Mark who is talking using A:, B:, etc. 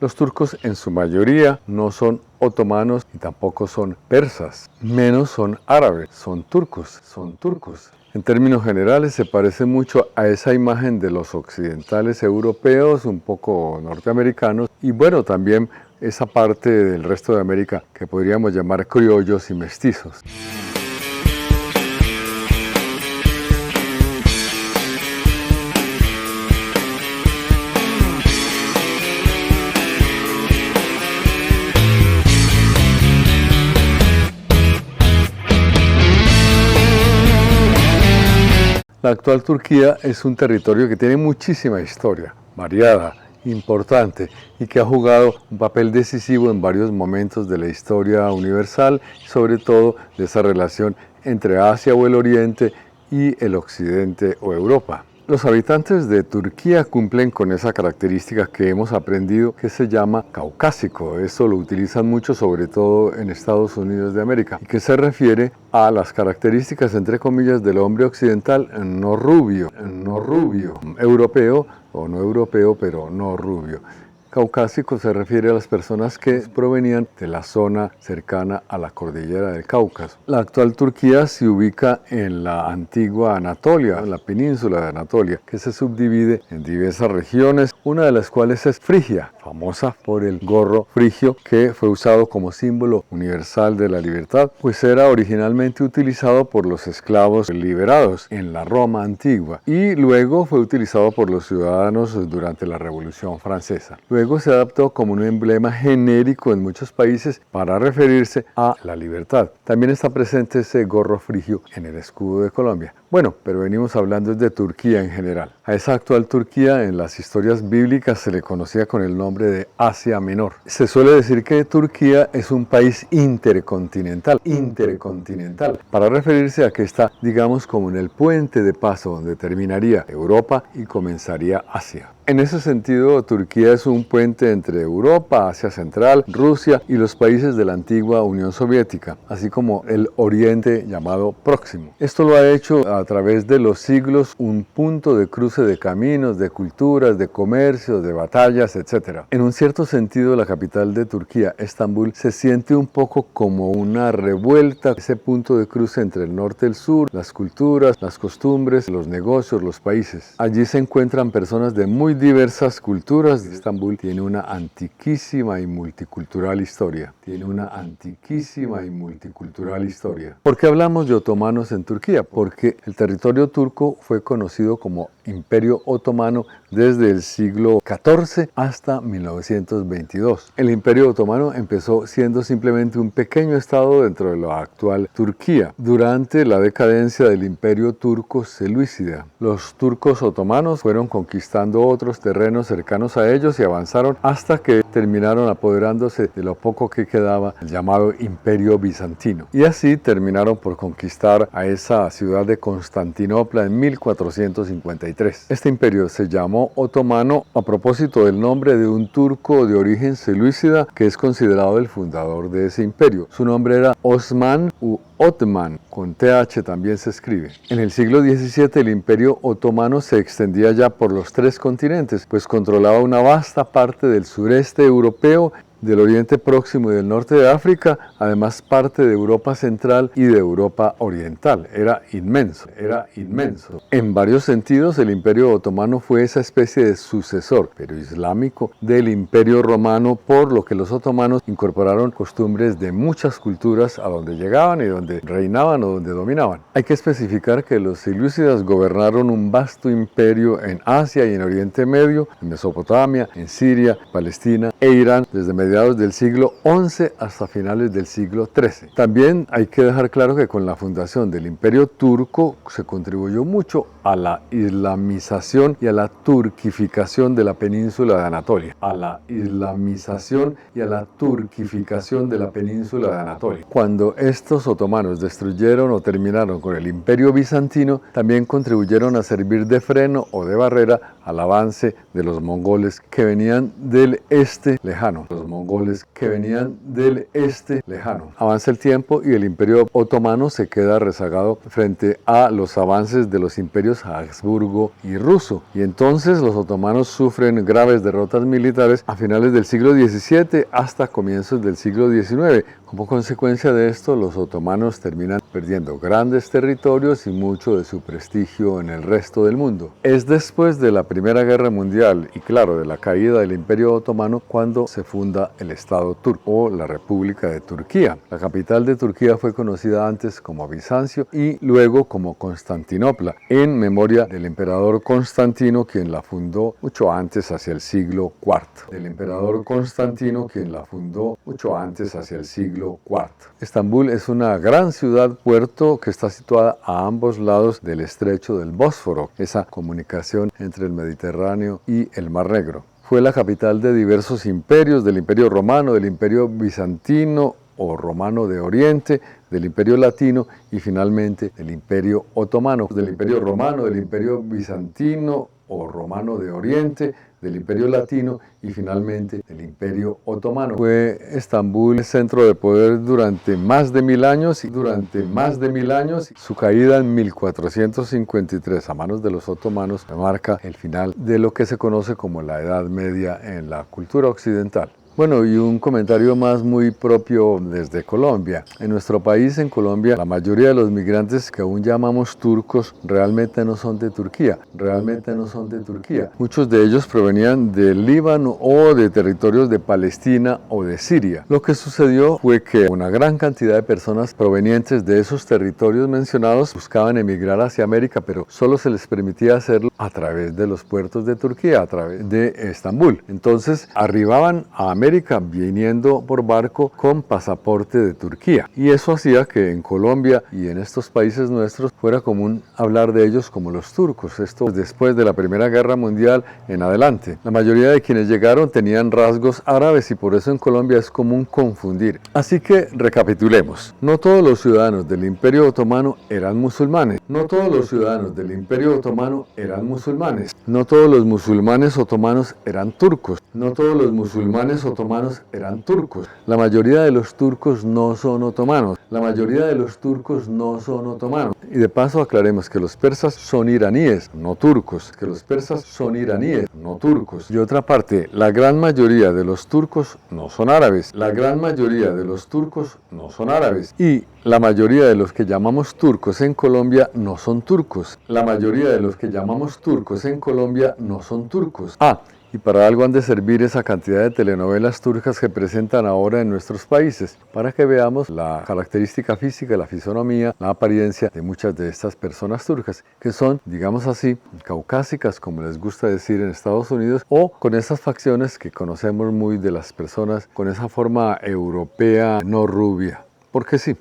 A: Los turcos en su mayoría no son otomanos y tampoco son persas, menos son árabes, son turcos. En términos generales se parece mucho a esa imagen de los occidentales europeos, un poco norteamericanos, y bueno, también esa parte del resto de América que podríamos llamar criollos y mestizos. La actual Turquía es un territorio que tiene muchísima historia, variada, importante y que ha jugado un papel decisivo en varios momentos de la historia universal, sobre todo de esa relación entre Asia o el Oriente y el Occidente o Europa. Los habitantes de Turquía cumplen con esa característica que hemos aprendido que se llama caucásico. Esto lo utilizan mucho, sobre todo en Estados Unidos de América, y que se refiere a las características, entre comillas, del hombre occidental no rubio, europeo o no europeo, pero no rubio. Caucásico se refiere a las personas que provenían de la zona cercana a la cordillera del Cáucaso. La actual Turquía se ubica en la antigua Anatolia, en la península de Anatolia, que se subdivide en diversas regiones, una de las cuales es Frigia, famosa por el gorro frigio que fue usado como símbolo universal de la libertad, pues era originalmente utilizado por los esclavos liberados en la Roma antigua y luego fue utilizado por los ciudadanos durante la Revolución Francesa. Luego se adaptó como un emblema genérico en muchos países para referirse a la libertad. También está presente ese gorro frigio en el escudo de Colombia. Bueno, pero venimos hablando de Turquía en general. A esa actual Turquía en las historias bíblicas se le conocía con el nombre de Asia Menor. Se suele decir que Turquía es un país intercontinental, para referirse a que está, digamos, como en el puente de paso donde terminaría Europa y comenzaría Asia. En ese sentido, Turquía es un puente entre Europa, Asia Central, Rusia y los países de la antigua Unión Soviética, así como el Oriente llamado Próximo. Esto lo ha hecho a través de los siglos un punto de cruce de caminos, de culturas, de comercios, de batallas, etc. En un cierto sentido, la capital de Turquía, Estambul, se siente un poco como una revuelta, ese punto de cruce entre el norte y el sur, las culturas, las costumbres, los negocios, los países. Allí se encuentran personas de muy diversas culturas. Estambul tiene una antiquísima y multicultural historia. ¿Por qué hablamos de otomanos en Turquía? Porque el territorio turco fue conocido como Imperio Otomano desde el siglo XIV hasta 1922. El Imperio Otomano empezó siendo simplemente un pequeño estado dentro de la actual Turquía. Durante la decadencia del Imperio Turco Selúcida, los turcos otomanos fueron conquistando otros terrenos cercanos a ellos y avanzaron hasta que terminaron apoderándose de lo poco que quedaba, el llamado Imperio Bizantino. Y así terminaron por conquistar a esa ciudad de Constantinopla en 1453. Este imperio se llamó otomano a propósito del nombre de un turco de origen selúcida que es considerado el fundador de ese imperio. Su nombre era Osman u Otman, con TH también se escribe. En el siglo XVII el Imperio Otomano se extendía ya por los 3 continentes, pues controlaba una vasta parte del sureste europeo, del Oriente Próximo y del norte de África, además parte de Europa Central y de Europa Oriental. Era inmenso. En varios sentidos, el Imperio Otomano fue esa especie de sucesor, pero islámico, del Imperio Romano, por lo que los otomanos incorporaron costumbres de muchas culturas a donde llegaban y donde reinaban o donde dominaban. Hay que especificar que los selúcidas gobernaron un vasto imperio en Asia y en Oriente Medio, en Mesopotamia, en Siria, Palestina e Irán, desde mediados del siglo XI hasta finales del siglo XIII. También hay que dejar claro que con la fundación del Imperio Turco se contribuyó mucho a la islamización y a la turquificación de la península de Anatolia. Cuando estos otomanos destruyeron o terminaron con el Imperio Bizantino, también contribuyeron a servir de freno o de barrera al avance de los mongoles que venían del este lejano. mongoles que venían del este lejano. Avanza el tiempo y el Imperio Otomano se queda rezagado frente a los avances de los imperios Habsburgo y ruso. Y entonces los otomanos sufren graves derrotas militares a finales del siglo XVII hasta comienzos del siglo XIX. Como consecuencia de esto, los otomanos terminan perdiendo grandes territorios y mucho de su prestigio en el resto del mundo. Es después de la Primera Guerra Mundial y claro, de la caída del Imperio Otomano cuando se funda el Estado turco o la República de Turquía. La capital de Turquía fue conocida antes como Bizancio y luego como Constantinopla, en memoria del emperador Constantino, quien la fundó mucho antes, hacia el siglo IV. Del emperador Constantino, quien la fundó mucho antes, hacia el siglo IV. Estambul es una gran ciudad-puerto que está situada a ambos lados del estrecho del Bósforo, esa comunicación entre el Mediterráneo y el Mar Negro. Fue la capital de diversos imperios, del Imperio Romano, del Imperio Bizantino o Romano de Oriente, del Imperio Latino y finalmente del Imperio Otomano, del Imperio Romano, del Imperio Bizantino o Romano de Oriente, del Imperio Latino y finalmente del Imperio Otomano. Fue Estambul el centro de poder durante más de 1000 años y su caída en 1453 a manos de los otomanos marca el final de lo que se conoce como la Edad Media en la cultura occidental. Bueno, y un comentario más muy propio desde Colombia. En nuestro país, en Colombia, la mayoría de los migrantes que aún llamamos turcos realmente no son de Turquía. Muchos de ellos provenían del Líbano o de territorios de Palestina o de Siria. Lo que sucedió fue que una gran cantidad de personas provenientes de esos territorios mencionados buscaban emigrar hacia América, pero solo se les permitía hacerlo a través de los puertos de Turquía, a través de Estambul. Entonces, arribaban a América viniendo por barco con pasaporte de Turquía. Y eso hacía que en Colombia y en estos países nuestros fuera común hablar de ellos como los turcos. Esto después de la Primera Guerra Mundial en adelante. La mayoría de quienes llegaron tenían rasgos árabes y por eso en Colombia es común confundir. Así que recapitulemos. No todos los ciudadanos del Imperio Otomano eran musulmanes. No todos los ciudadanos del Imperio Otomano eran musulmanes. No todos los musulmanes otomanos eran turcos. No todos los musulmanes otomanos eran turcos. La mayoría de los turcos no son otomanos. Y de paso aclaremos que los persas son iraníes, no turcos. Y otra parte, la gran mayoría de los turcos no son árabes. Y la mayoría de los que llamamos turcos en Colombia no son turcos. Y para algo han de servir esa cantidad de telenovelas turcas que presentan ahora en nuestros países, para que veamos la característica física, la fisonomía, la apariencia de muchas de estas personas turcas, que son, digamos así, caucásicas, como les gusta decir en Estados Unidos, o con esas facciones que conocemos muy de las personas con esa forma europea no rubia, porque sí.